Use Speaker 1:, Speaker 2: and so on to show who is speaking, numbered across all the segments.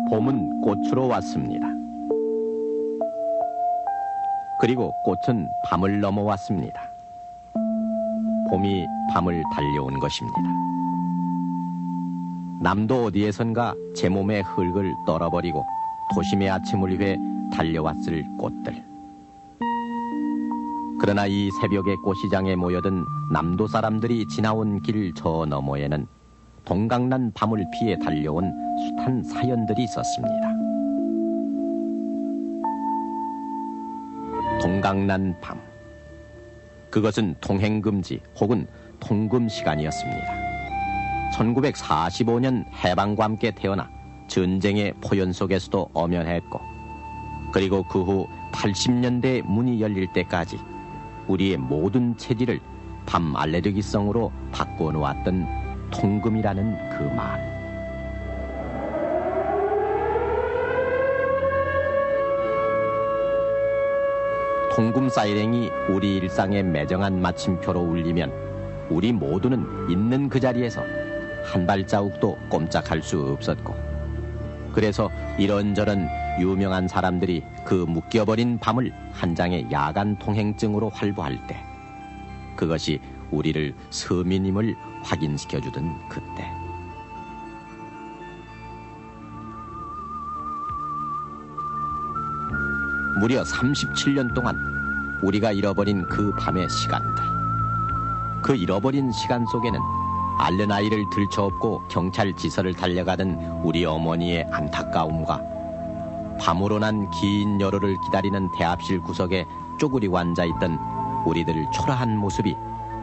Speaker 1: 봄은 꽃으로 왔습니다. 그리고 꽃은 밤을 넘어왔습니다. 봄이 밤을 달려온 것입니다. 남도 어디에선가 제 몸의 흙을 떨어버리고 도심의 아침을 위해 달려왔을 꽃들. 그러나 이 새벽의 꽃시장에 모여든 남도 사람들이 지나온 길 저 너머에는 동강난 밤을 피해 달려온 숱한 사연들이 있었습니다. 동강난 밤. 그것은 통행금지 혹은 통금시간이었습니다. 1945년 해방과 함께 태어나 전쟁의 포연 속에서도 엄연했고, 그리고 그 후 80년대 문이 열릴 때까지 우리의 모든 체질을 밤 알레르기성으로 바꿔놓았던 통금이라는 그 말. 통금 사이렌이 우리 일상의 매정한 마침표로 울리면 우리 모두는 있는 그 자리에서 한 발자국도 꼼짝할 수 없었고, 그래서 이런저런 유명한 사람들이 그 묶여버린 밤을 한 장의 야간 통행증으로 활보할 때, 그것이 우리를 서민임을 확인시켜주던 그때. 무려 37년 동안 우리가 잃어버린 그 밤의 시간들. 그 잃어버린 시간 속에는 앓는 아이를 들쳐업고 경찰 지서를 달려가던 우리 어머니의 안타까움과 밤으로 난 긴 열흘을 기다리는 대합실 구석에 쪼그리고 앉아있던 우리들 초라한 모습이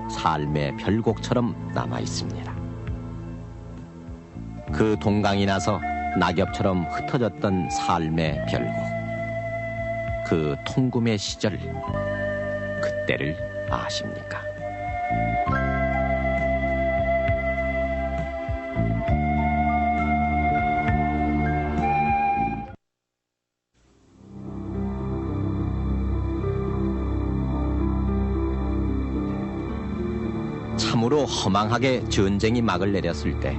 Speaker 1: 삶의 별곡처럼 남아있습니다. 그 동강이 나서 낙엽처럼 흩어졌던 삶의 별곡. 그 통금의 시절, 그때를 아십니까? 참으로 허망하게 전쟁이 막을 내렸을 때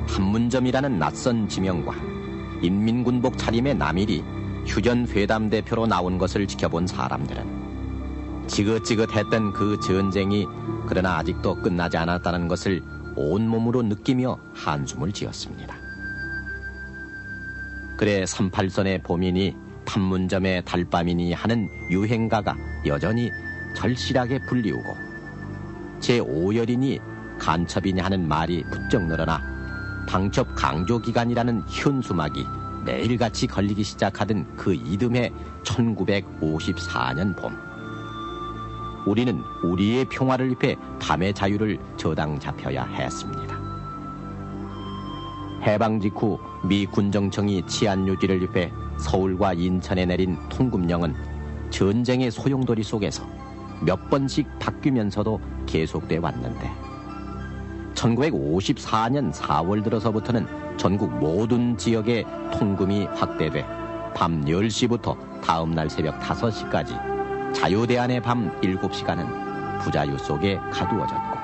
Speaker 1: 판문점이라는 낯선 지명과 인민군복 차림의 남일이 휴전회담 대표로 나온 것을 지켜본 사람들은 지긋지긋했던 그 전쟁이 그러나 아직도 끝나지 않았다는 것을 온몸으로 느끼며 한숨을 지었습니다. 그래 38선의 봄이니 판문점의 달밤이니 하는 유행가가 여전히 절실하게 불리우고 제5열이니 간첩이니 하는 말이 부쩍 늘어나 방첩 강조기간이라는 현수막이 매일같이 걸리기 시작하던 그 이듬해 1954년 봄, 우리는 우리의 평화를 위해 밤의 자유를 저당 잡혀야 했습니다. 해방 직후 미 군정청이 치안 유지를 위해 서울과 인천에 내린 통금령은 전쟁의 소용돌이 속에서 몇 번씩 바뀌면서도 계속돼 왔는데 1954년 4월 들어서부터는 전국 모든 지역에 통금이 확대돼 밤 10시부터 다음날 새벽 5시까지 자유대안의 밤 7시간은 부자유 속에 가두어졌고,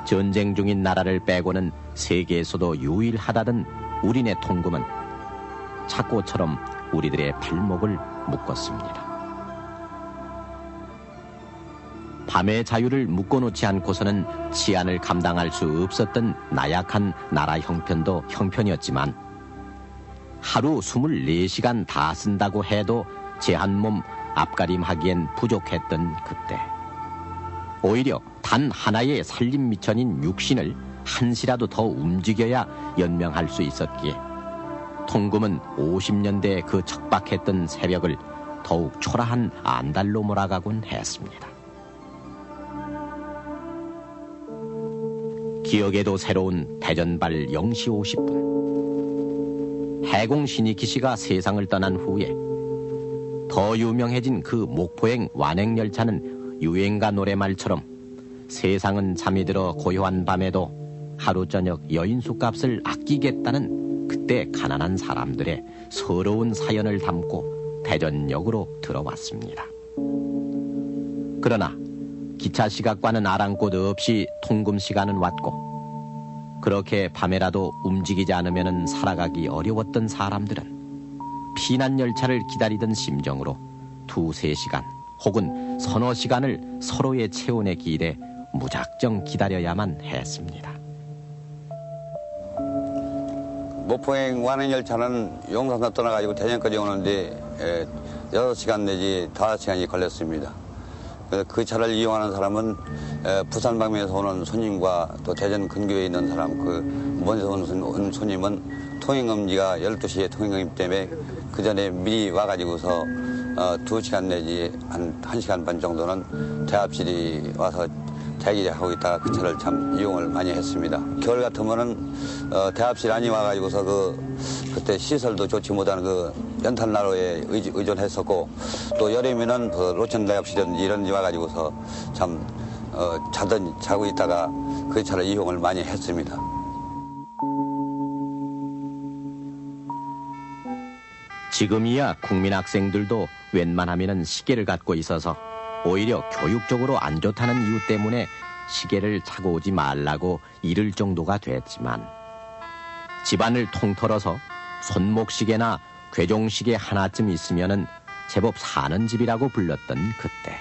Speaker 1: 전쟁 중인 나라를 빼고는 세계에서도 유일하다던 우리네 통금은 착고처럼 우리들의 발목을 묶었습니다. 밤의 자유를 묶어놓지 않고서는 치안을 감당할 수 없었던 나약한 나라 형편도 형편이었지만 하루 24시간 다 쓴다고 해도 제 한 몸 앞가림하기엔 부족했던 그때, 오히려 단 하나의 살림 미천인 육신을 한시라도 더 움직여야 연명할 수 있었기에 통금은 50년대 그 척박했던 새벽을 더욱 초라한 안달로 몰아가곤 했습니다. 기억에도 새로운 대전발 0시 50분. 해공 신익희 씨가 세상을 떠난 후에 더 유명해진 그 목포행 완행열차는 유행가 노래말처럼 세상은 잠이 들어 고요한 밤에도 하루 저녁 여인숙 값을 아끼겠다는 그때 가난한 사람들의 서러운 사연을 담고 대전역으로 들어왔습니다. 그러나 기차 시각과는 아랑곳 없이 통금 시간은 왔고, 그렇게 밤에라도 움직이지 않으면 살아가기 어려웠던 사람들은 피난 열차를 기다리던 심정으로 2~3시간 혹은 서너 시간을 서로의 체온에 기일해 무작정 기다려야만 했습니다.
Speaker 2: 목포행 완행열차는 용산서 떠나가지고 대전까지 오는데 6시간 내지 5시간이 걸렸습니다. 그 차를 이용하는 사람은 부산 방면에서 오는 손님과 또 대전 근교에 있는 사람, 먼저 온 손님은 통행금지가 12시에 통행금지 때문에 그 전에 미리 와가지고서 2시간 내지 한 1시간 반 정도는 대합실이 와서 대기하고 있다가 그 차를 참 이용을 많이 했습니다. 겨울 같으면은 대합실 안이 와가지고서 그때 시설도 좋지 못한 연탄난로에 의존했었고, 또 여름에는 로천 대합실이라든지 이런 데 와가지고서 참 자고 있다가 그 차를 이용을 많이 했습니다.
Speaker 1: 지금이야 국민학생들도 웬만하면 시계를 갖고 있어서 오히려 교육적으로 안 좋다는 이유 때문에 시계를 차고 오지 말라고 이를 정도가 됐지만, 집안을 통틀어서 손목시계나 괴종시계 하나쯤 있으면은 제법 사는 집이라고 불렀던 그때,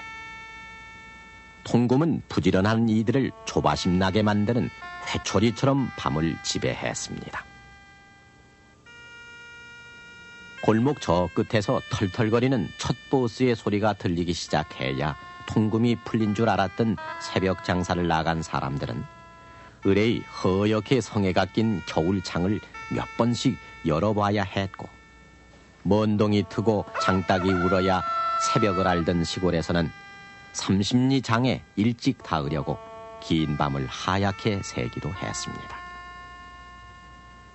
Speaker 1: 통금은 부지런한 이들을 조바심 나게 만드는 회초리처럼 밤을 지배했습니다. 골목 저 끝에서 털털거리는 첫 보스의 소리가 들리기 시작해야 통금이 풀린 줄 알았던 새벽 장사를 나간 사람들은 의뢰의 허옇게 성에가 낀 겨울창을 몇 번씩 열어봐야 했고, 먼 동이 트고 장닭이 울어야 새벽을 알던 시골에서는 30리 장에 일찍 닿으려고 긴 밤을 하얗게 새기도 했습니다.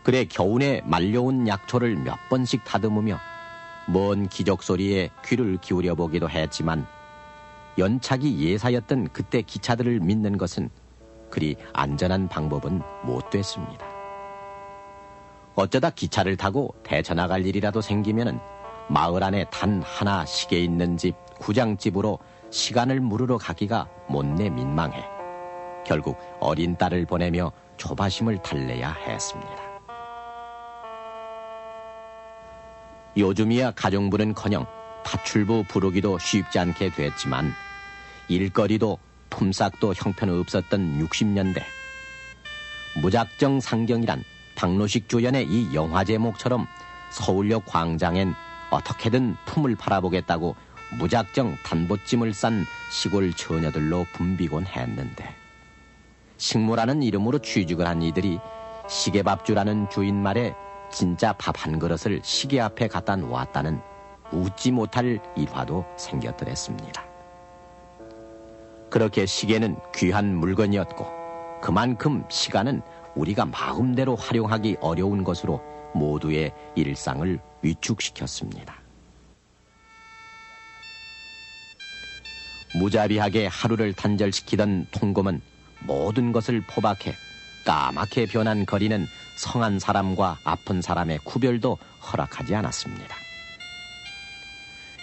Speaker 1: 그래 겨우내 말려온 약초를 몇 번씩 다듬으며 먼 기적 소리에 귀를 기울여 보기도 했지만, 연착이 예사였던 그때 기차들을 믿는 것은 그리 안전한 방법은 못 됐습니다. 어쩌다 기차를 타고 대처 나갈 일이라도 생기면은 마을 안에 단 하나 시계 있는 집, 구장집으로 시간을 물으러 가기가 못내 민망해 결국 어린 딸을 보내며 조바심을 달래야 했습니다. 요즘이야 가정부는커녕 파출부 부르기도 쉽지 않게 됐지만, 일거리도 품삯도 형편없었던 60년대, 무작정 상경이란 박노식 주연의 이 영화 제목처럼 서울역 광장엔 어떻게든 품을 팔아보겠다고 무작정 단보찜을 싼 시골 처녀들로 붐비곤 했는데, 식모라는 이름으로 취직을 한 이들이 시계밥주라는 주인 말에 진짜 밥 한 그릇을 시계 앞에 갖다 놓았다는 웃지 못할 일화도 생겼더랬습니다. 그렇게 시계는 귀한 물건이었고, 그만큼 시간은 우리가 마음대로 활용하기 어려운 것으로 모두의 일상을 위축시켰습니다. 무자비하게 하루를 단절시키던 통금은 모든 것을 포박해 까맣게 변한 거리는 성한 사람과 아픈 사람의 구별도 허락하지 않았습니다.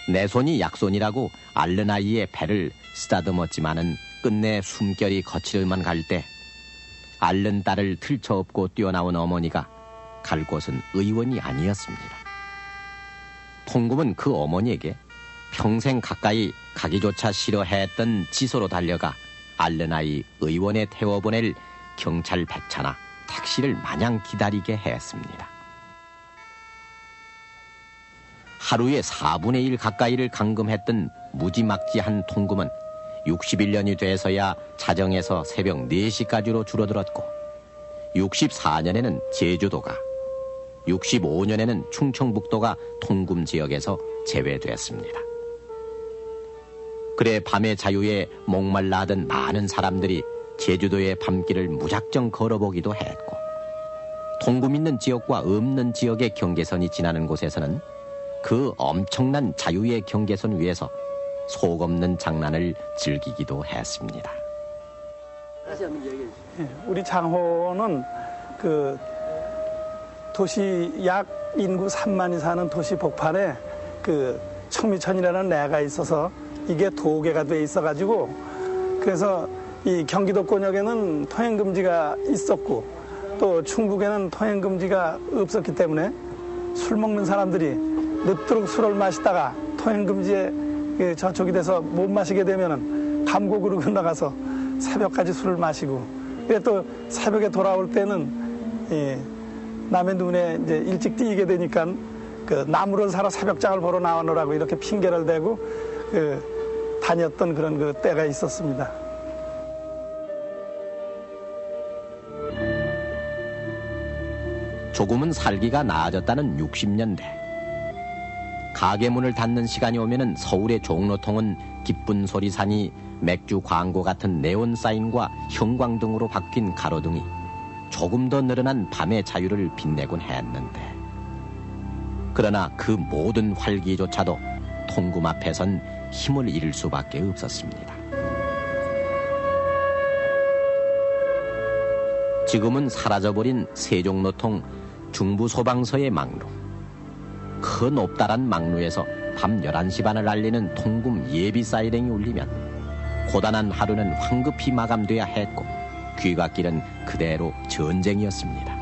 Speaker 1: 내 손이 약손이라고 앓는 아이의 배를 쓰다듬었지만은 끝내 숨결이 거칠만 갈 때 앓는 딸을 틀쳐업고 뛰어나온 어머니가 갈 곳은 의원이 아니었습니다. 통금은 그 어머니에게 평생 가까이 가기조차 싫어했던 지소로 달려가 앓는 아이 의원에 태워보낼 경찰 배차나 택시를 마냥 기다리게 했습니다. 하루에 4분의 1 가까이를 감금했던 무지막지한 통금은 61년이 돼서야 자정에서 새벽 4시까지로 줄어들었고, 64년에는 제주도가, 65년에는 충청북도가 통금 지역에서 제외됐습니다. 그래 밤의 자유에 목말라 하던 많은 사람들이 제주도의 밤길을 무작정 걸어보기도 했고, 통금 있는 지역과 없는 지역의 경계선이 지나는 곳에서는 그 엄청난 자유의 경계선 위에서 속 없는 장난을 즐기기도 했습니다.
Speaker 3: 우리 장호는 그 도시 약 인구 3만이 사는 도시 복판에 그 청미천이라는 내가 있어서 이게 도계가 돼 있어가지고, 그래서 이 경기도권역에는 통행금지가 있었고, 또 충북에는 통행 금지가 없었기 때문에 술 먹는 사람들이 늦도록 술을 마시다가 통행 금지에 저촉이 돼서 못 마시게 되면은 감곡으로 건너가서 새벽까지 술을 마시고, 그래 또 새벽에 돌아올 때는 남의 눈에 이제 일찍 띄게 되니까 그 나무를 사러 새벽장을 보러 나오느라고 이렇게 핑계를 대고 다녔던 그런 그 때가 있었습니다.
Speaker 1: 조금은 살기가 나아졌다는 60년대. 가게 문을 닫는 시간이 오면은 서울의 종로통은 기쁜 소리산이 맥주 광고 같은 네온 사인과 형광등으로 바뀐 가로등이 조금 더 늘어난 밤의 자유를 빛내곤 했는데, 그러나 그 모든 활기조차도 통금 앞에선 힘을 잃을 수밖에 없었습니다. 지금은 사라져버린 세종로통 중부소방서의 막루. 그 높다란 막루에서 밤 11시 반을 알리는 통금 예비 사이렌이 울리면 고단한 하루는 황급히 마감돼야 했고, 귀갓길은 그대로 전쟁이었습니다.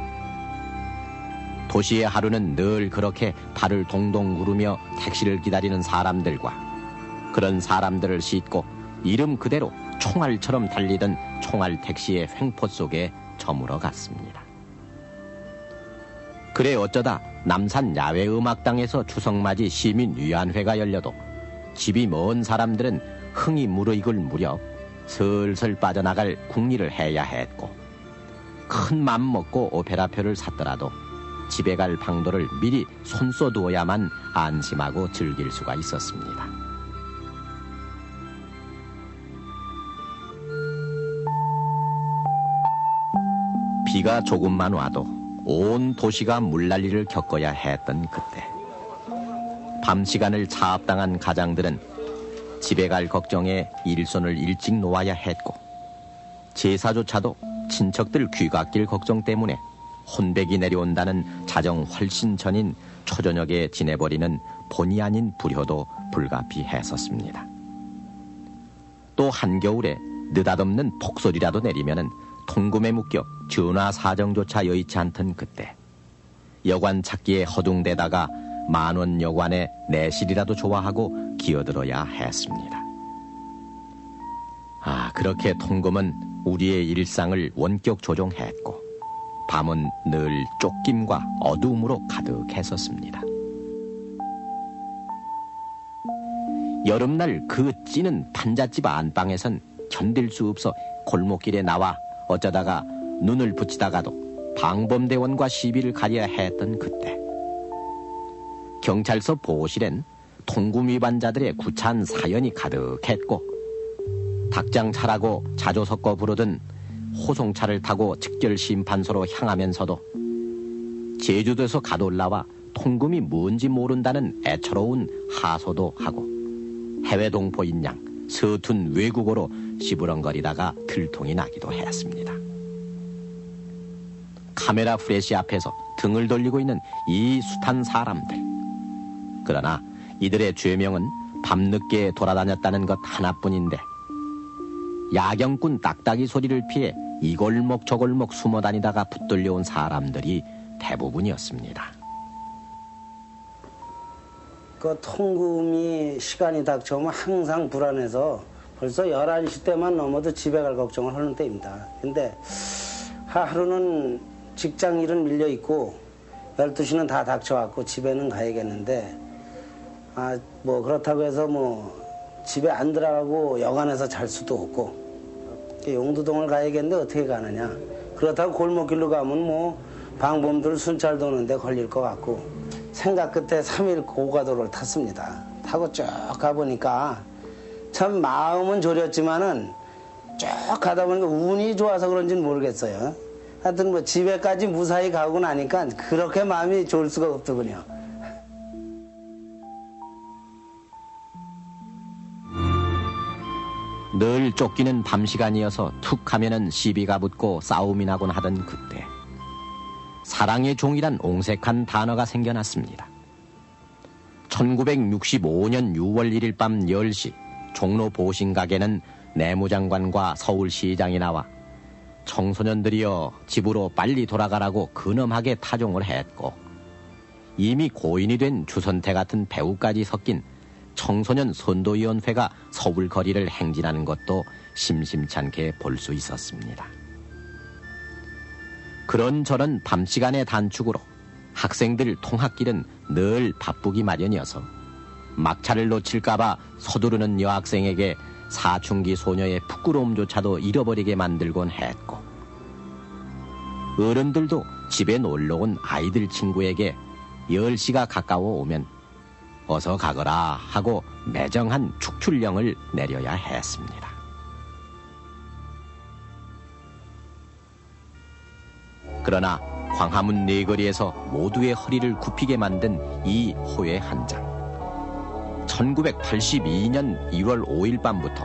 Speaker 1: 도시의 하루는 늘 그렇게 발을 동동 구르며 택시를 기다리는 사람들과 그런 사람들을 싣고 이름 그대로 총알처럼 달리던 총알 택시의 횡포 속에 저물어 갔습니다. 그래 어쩌다 남산 야외음악당에서 추석맞이 시민위안회가 열려도 집이 먼 사람들은 흥이 무르익을 무렵 슬슬 빠져나갈 궁리를 해야 했고, 큰 맘 먹고 오페라표를 샀더라도 집에 갈 방도를 미리 손써두어야만 안심하고 즐길 수가 있었습니다. 비가 조금만 와도 온 도시가 물난리를 겪어야 했던 그때, 밤 시간을 차압당한 가장들은 집에 갈 걱정에 일손을 일찍 놓아야 했고, 제사조차도 친척들 귀갓길 걱정 때문에 혼백이 내려온다는 자정 훨씬 전인 초저녁에 지내버리는 본의 아닌 불효도 불가피했었습니다. 또 한겨울에 느닷없는 폭소리라도 내리면은 통금에 묶여 전화 사정조차 여의치 않던 그때, 여관 찾기에 허둥대다가 만원 여관에 내실이라도 좋아하고 기어들어야 했습니다. 그렇게 통금은 우리의 일상을 원격 조종했고, 밤은 늘 쫓김과 어두움으로 가득했었습니다. 여름날 그 찌는 판잣집 안방에선 견딜 수 없어 골목길에 나와 어쩌다가 눈을 붙이다가도 방범대원과 시비를 가려야 했던 그때, 경찰서 보호실엔 통금 위반자들의 구차한 사연이 가득했고, 닭장 차라고 자주 섞어 부르던 호송차를 타고 직결심판소로 향하면서도 제주도에서 가돌라와 통금이 뭔지 모른다는 애처로운 하소도 하고, 해외 동포인 양 서툰 외국어로 시부렁거리다가 들통이 나기도 했습니다. 카메라 프레시 앞에서 등을 돌리고 있는 이 숱한 사람들. 그러나 이들의 죄명은 밤늦게 돌아다녔다는 것 하나뿐인데, 야경꾼 딱딱이 소리를 피해 이 골목 저 골목 숨어다니다가 붙들려온 사람들이 대부분이었습니다.
Speaker 4: 그 통금이 시간이 닥쳐오면 항상 불안해서 벌써 11시 때만 넘어도 집에 갈 걱정을 하는 때입니다. 근데 하루는 직장 일은 밀려 있고 12시는 다 닥쳐왔고 집에는 가야겠는데, 뭐 그렇다고 해서 뭐 집에 안 들어가고 여관에서 잘 수도 없고, 용두동을 가야겠는데 어떻게 가느냐. 그렇다고 골목길로 가면 뭐 방범들 순찰 도는데 걸릴 것 같고, 생각 끝에 3일 고가도를 탔습니다. 타고 쭉 가보니까 참 마음은 졸였지만은 쭉 가다 보니까 운이 좋아서 그런지는 모르겠어요. 하여튼 뭐 집에까지 무사히 가고 나니까 그렇게 마음이 좋을 수가 없더군요.
Speaker 1: 늘 쫓기는 밤 시간이어서 툭 하면은 시비가 붙고 싸움이 나곤 하던 그때, 사랑의 종이란 옹색한 단어가 생겨났습니다. 1965년 6월 1일 밤 10시 종로 보신각에는 내무장관과 서울시장이 나와 청소년들이여 집으로 빨리 돌아가라고 근엄하게 타종을 했고, 이미 고인이 된 주선태 같은 배우까지 섞인 청소년 선도위원회가 서울 거리를 행진하는 것도 심심찮게 볼 수 있었습니다. 그런저런 밤시간의 단축으로 학생들 통학길은 늘 바쁘기 마련이어서 막차를 놓칠까봐 서두르는 여학생에게 사춘기 소녀의 부끄러움조차도 잃어버리게 만들곤 했고, 어른들도 집에 놀러온 아이들 친구에게 10시가 가까워 오면 어서 가거라 하고 매정한 축출령을 내려야 했습니다. 그러나 광화문 네거리에서 모두의 허리를 굽히게 만든 이 호의 한 장. 1982년 1월 5일 밤부터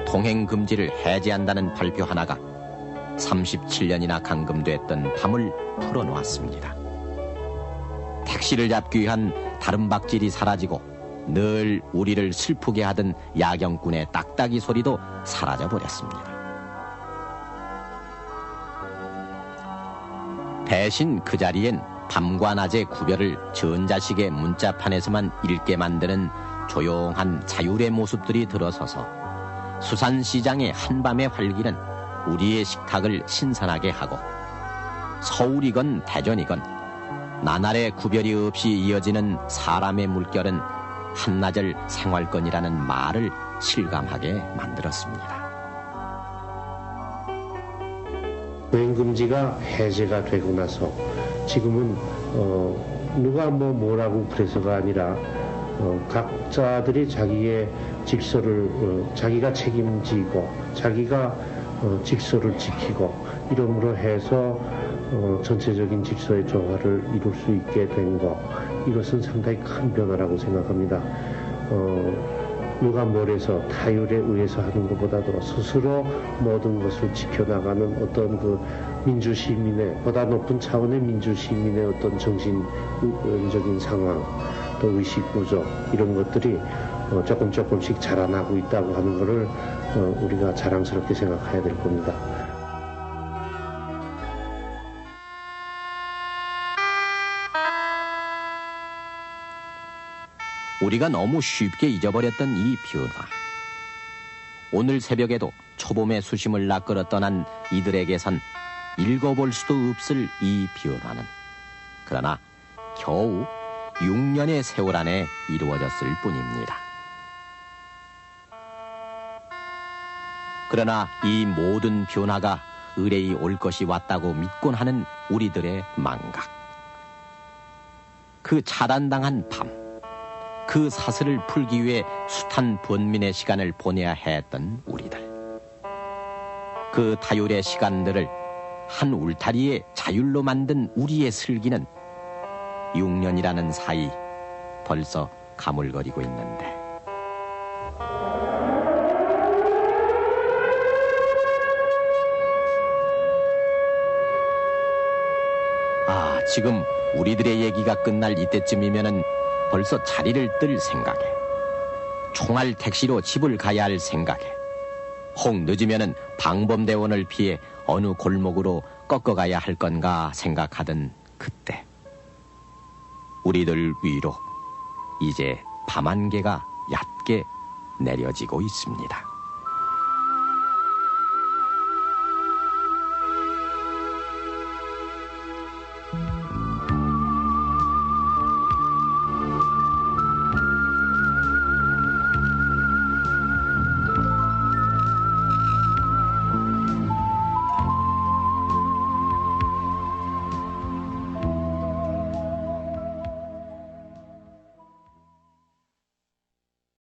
Speaker 1: 통행 금지를 해제한다는 발표 하나가 37년이나 감금됐던 밤을 풀어놓았습니다. 택시를 잡기 위한 다름박질이 사라지고 늘 우리를 슬프게 하던 야경꾼의 딱딱이 소리도 사라져버렸습니다. 대신 그 자리엔 밤과 낮의 구별을 전자식의 문자판에서만 읽게 만드는 조용한 자율의 모습들이 들어서서 수산시장의 한밤의 활기는 우리의 식탁을 신선하게 하고, 서울이건 대전이건 나날의 구별이 없이 이어지는 사람의 물결은 한나절 생활권이라는 말을 실감하게 만들었습니다.
Speaker 5: 통행금지가 해제가 되고 나서 지금은 누가 뭐라고 그래서가 아니라 각자들이 자기의 직서를 자기가 책임지고 자기가 직서를 지키고 이름으로 해서 전체적인 직서의 조화를 이룰 수 있게 된 것, 이것은 상당히 큰 변화라고 생각합니다. 누가 뭘 해서 타율에 의해서 하는 것보다도 스스로 모든 것을 지켜나가는 어떤 그 민주시민의, 보다 높은 차원의 민주시민의 어떤 정신적인 상황, 또 의식구조, 이런 것들이 조금씩 자라나고 있다고 하는 것을 우리가 자랑스럽게 생각해야 될 겁니다.
Speaker 1: 우리가 너무 쉽게 잊어버렸던 이 변화. 오늘 새벽에도 초봄의 수심을 낚으러 떠난 이들에게선 읽어볼 수도 없을 이 변화는 그러나 겨우 6년의 세월 안에 이루어졌을 뿐입니다. 그러나 이 모든 변화가 의뢰이 올 것이 왔다고 믿곤 하는 우리들의 망각. 그 차단당한 밤, 그 사슬을 풀기 위해 숱한 번민의 시간을 보내야 했던 우리들. 그 타율의 시간들을 한 울타리에 자율로 만든 우리의 슬기는 6년이라는 사이 벌써 가물거리고 있는데, 지금 우리들의 얘기가 끝날 이때쯤이면은 벌써 자리를 뜰 생각에, 총알 택시로 집을 가야 할 생각에, 혹 늦으면은 방범대원을 피해 어느 골목으로 꺾어가야 할 건가 생각하던 그때, 우리들 위로 이제 밤안개가 얕게 내려지고 있습니다.